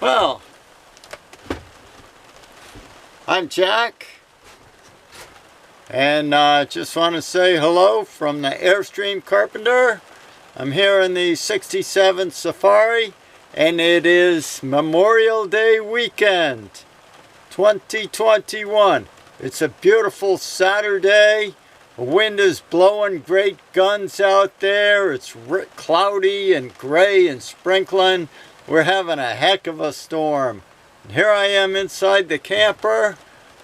Well, I'm Jack, and just want to say hello from the Airstream Carpenter. I'm here in the 67 Safari, and it is Memorial Day weekend 2021. It's a beautiful Saturday. The wind is blowing great guns out there. It's cloudy and gray and sprinkling. We're having a heck of a storm. And here I am inside the camper.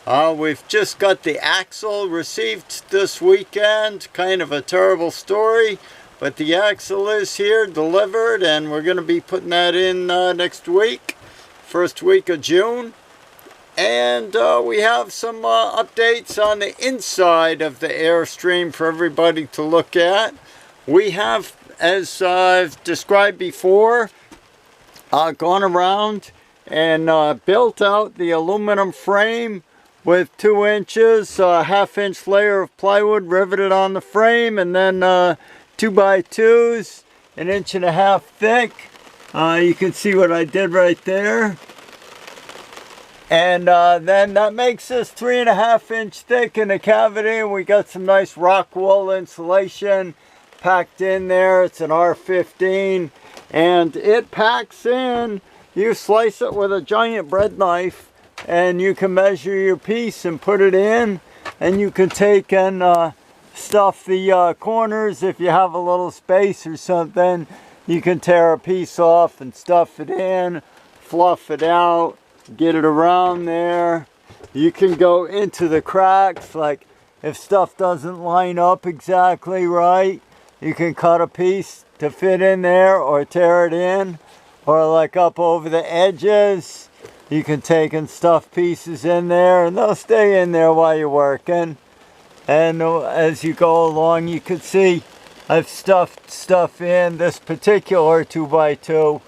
We've just got the axle received this weekend. Kind of a terrible story, but the axle is here delivered, and we're going to be putting that in next week, first week of June. And we have some updates on the inside of the Airstream for everybody to look at. We have, as I've described before, gone around and built out the aluminum frame with 2 inches, a half-inch layer of plywood riveted on the frame, and then 2x2s, 1.5 inches thick. You can see what I did right there. And then that makes this 3.5 inch thick in the cavity, and we got some nice rock wool insulation packed in there. It's an R15, and it packs in. You slice it with a giant bread knife, and you can measure your piece and put it in, and you can take and stuff the corners. If you have a little space or something, you can tear a piece off and stuff it in, fluff it out, get it around there. You can go into the cracks, like if stuff doesn't line up exactly right, you can cut a piece to fit in there or tear it in, or like up over the edges, you can take and stuff pieces in there, and they'll stay in there while you're working. And as you go along, you can see I've stuffed stuff in. This particular 2x2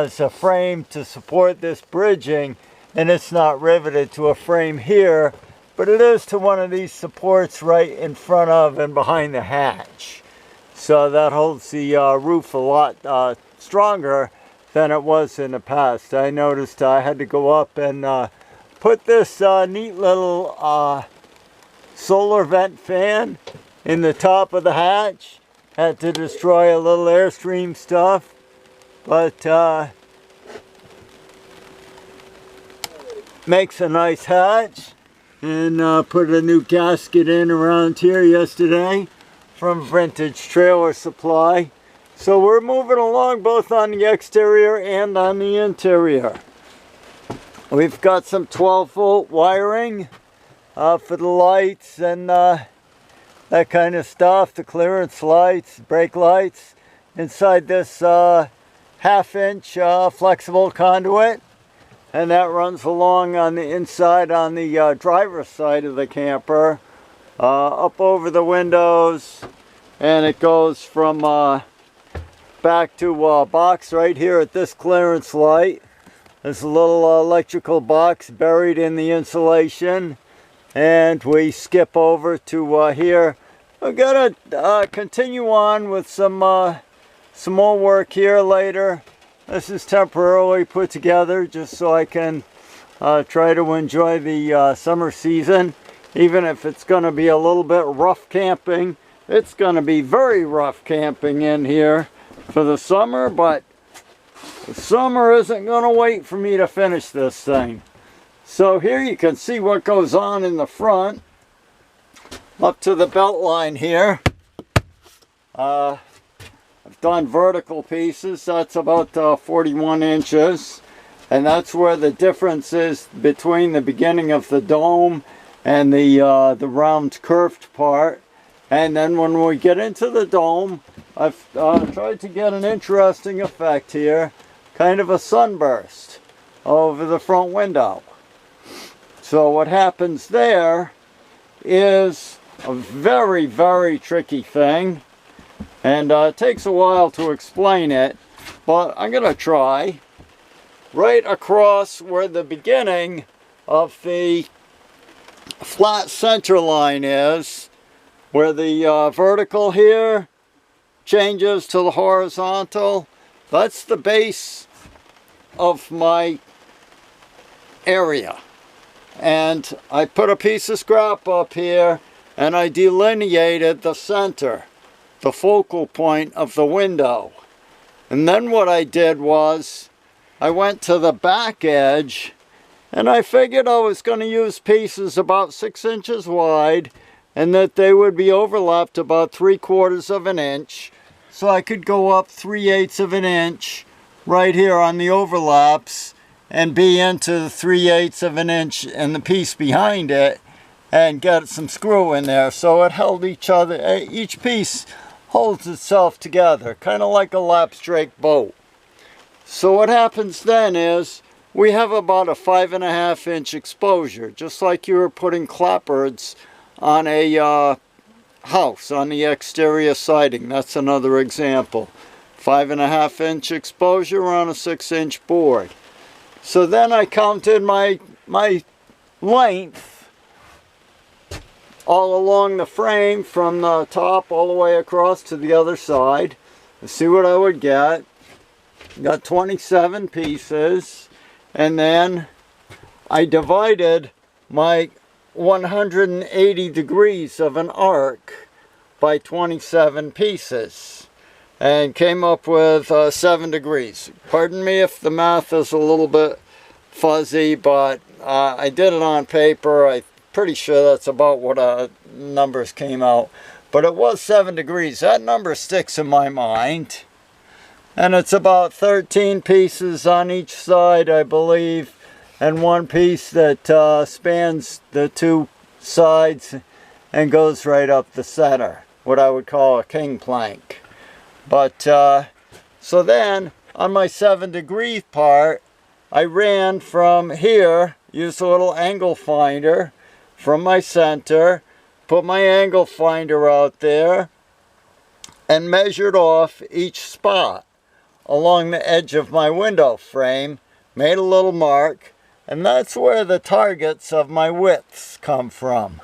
is a frame to support this bridging, and it's not riveted to a frame here, but it is to one of these supports right in front of and behind the hatch. So that holds the roof a lot stronger than it was in the past. I noticed I had to go up and put this neat little solar vent fan in the top of the hatch. Had to destroy a little Airstream stuff, but makes a nice hatch. And put a new gasket in around here yesterday from Vintage Trailer Supply. So we're moving along both on the exterior and on the interior. We've got some 12-volt wiring for the lights and that kind of stuff, the clearance lights, brake lights, inside this half-inch flexible conduit, and that runs along on the inside on the driver's side of the camper, up over the windows, and it goes from back to a box right here at this clearance light. There's a little electrical box buried in the insulation, and we skip over to here. We're gonna continue on with some more work here later. This is temporarily put together just so I can try to enjoy the summer season. Even if it's going to be a little bit rough camping, it's going to be very rough camping in here for the summer, but the summer isn't going to wait for me to finish this thing. So here you can see what goes on in the front, up to the belt line here. I've done vertical pieces. That's about 41 inches, and that's where the difference is between the beginning of the dome and the round curved part. And then when we get into the dome, I've tried to get an interesting effect here, kind of a sunburst over the front window. So what happens there is a very, very tricky thing, and it takes a while to explain it, but I'm going to try. Right across where the beginning of the flat center line is, where the vertical here changes to the horizontal, that's the base of my area. And I put a piece of scrap up here and I delineated the center, the focal point of the window. And then what I did was I went to the back edge and I figured I was going to use pieces about 6 inches wide and that they would be overlapped about 3/4 of an inch. So I could go up 3/8 of an inch right here on the overlaps and be into the 3/8 of an inch and the piece behind it and get some screw in there. So it held each other, each piece holds itself together, kind of like a lap strake boat. So what happens then is we have about a 5.5 inch exposure, just like you were putting clapboards on a house, on the exterior siding. That's another example. 5.5 inch exposure on a 6 inch board. So then I counted my length all along the frame from the top all the way across to the other side. Let's see what I would get. Got 27 pieces, and then I divided my 180 degrees of an arc by 27 pieces and came up with 7 degrees. Pardon me if the math is a little bit fuzzy, but I did it on paper. I'm pretty sure that's about what numbers came out, but it was 7 degrees. That number sticks in my mind, and it's about 13 pieces on each side, I believe, and one piece that spans the 2 sides and goes right up the center, what I would call a king plank. But so then on my 7 degree part, I ran from here, used a little angle finder from my center, put my angle finder out there and measured off each spot along the edge of my window frame, made a little mark, and that's where the targets of my widths come from.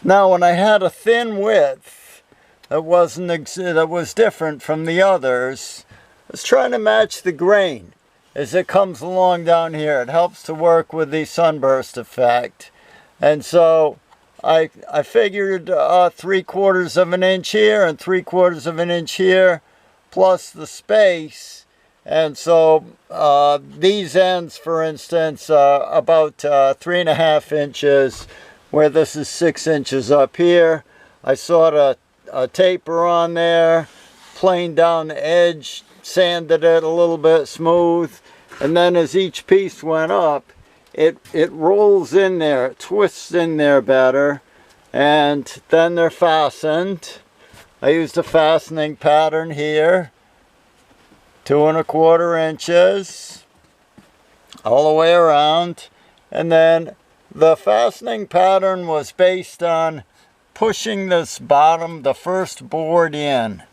Now when I had a thin width that was different from the others, I was trying to match the grain as it comes along down here. It helps to work with the sunburst effect. And so I figured 3/4 of an inch here and 3/4 of an inch here, plus the space. And so these ends, for instance, about 3.5 inches, where this is 6 inches up here. I sawed a taper on there, planed down the edge, sanded it a little bit smooth, and then as each piece went up, it rolls in there, it twists in there better, and then they're fastened. I used a fastening pattern here, 2¼ inches all the way around, and then the fastening pattern was based on pushing this bottom, the first board in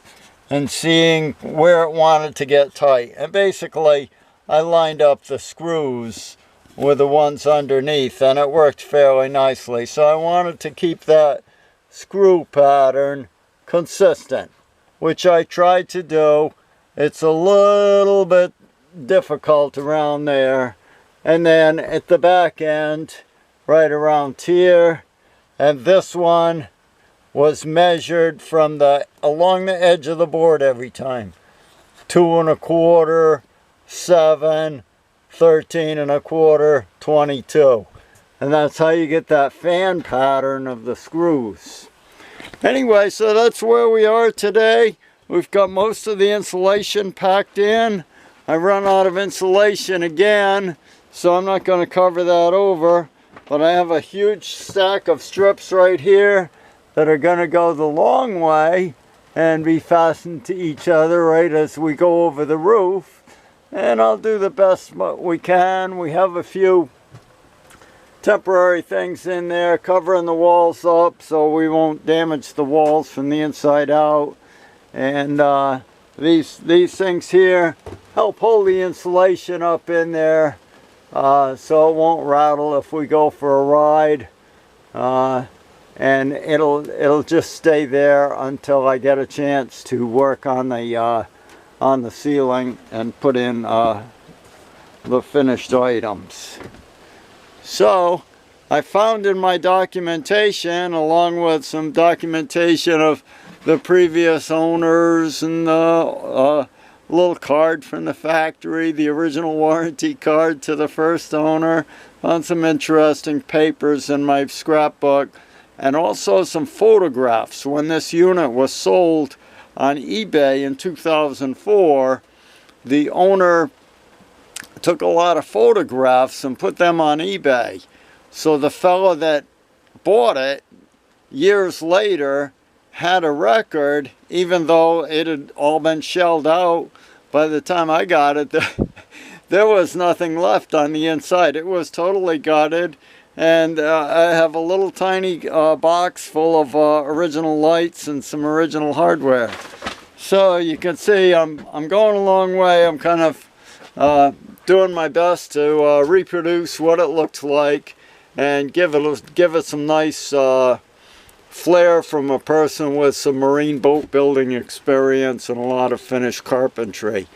and seeing where it wanted to get tight. And basically I lined up the screws with the ones underneath, and it worked fairly nicely. So I wanted to keep that screw pattern consistent, which I tried to do. It's a little bit difficult around there. And then at the back end, right around here, and this one was measured from along the edge of the board every time. 2¼ 7, 13¼ 22. And that's how you get that fan pattern of the screws. Anyway, so that's where we are today. We've got most of the insulation packed in. I run out of insulation again, so I'm not going to cover that over. But I have a huge stack of strips right here that are going to go the long way and be fastened to each other right as we go over the roof. And I'll do the best we can. We have a few temporary things in there covering the walls up so we won't damage the walls from the inside out. And these things here help hold the insulation up in there so it won't rattle if we go for a ride. And it'll just stay there until I get a chance to work on the ceiling and put in the finished items. So I found in my documentation, along with some documentation of the previous owners and the little card from the factory, the original warranty card to the first owner, found some interesting papers in my scrapbook, and also some photographs. When this unit was sold on eBay in 2004, the owner took a lot of photographs and put them on eBay. So the fellow that bought it years later had a record, even though it had all been shelled out. By the time I got it, there was nothing left on the inside. It was totally gutted, and I have a little tiny box full of original lights and some original hardware. So you can see I'm going a long way. I'm kind of doing my best to reproduce what it looked like and give it some nice flair from a person with some marine boat building experience and a lot of finished carpentry.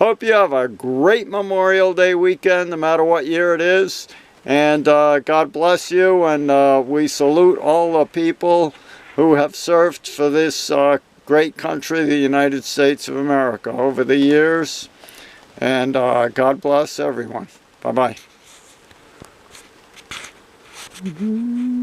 Hope you have a great Memorial Day weekend, no matter what year it is. And God bless you, and we salute all the people who have served for this great country, the United States of America, over the years. And God bless everyone. Bye-bye.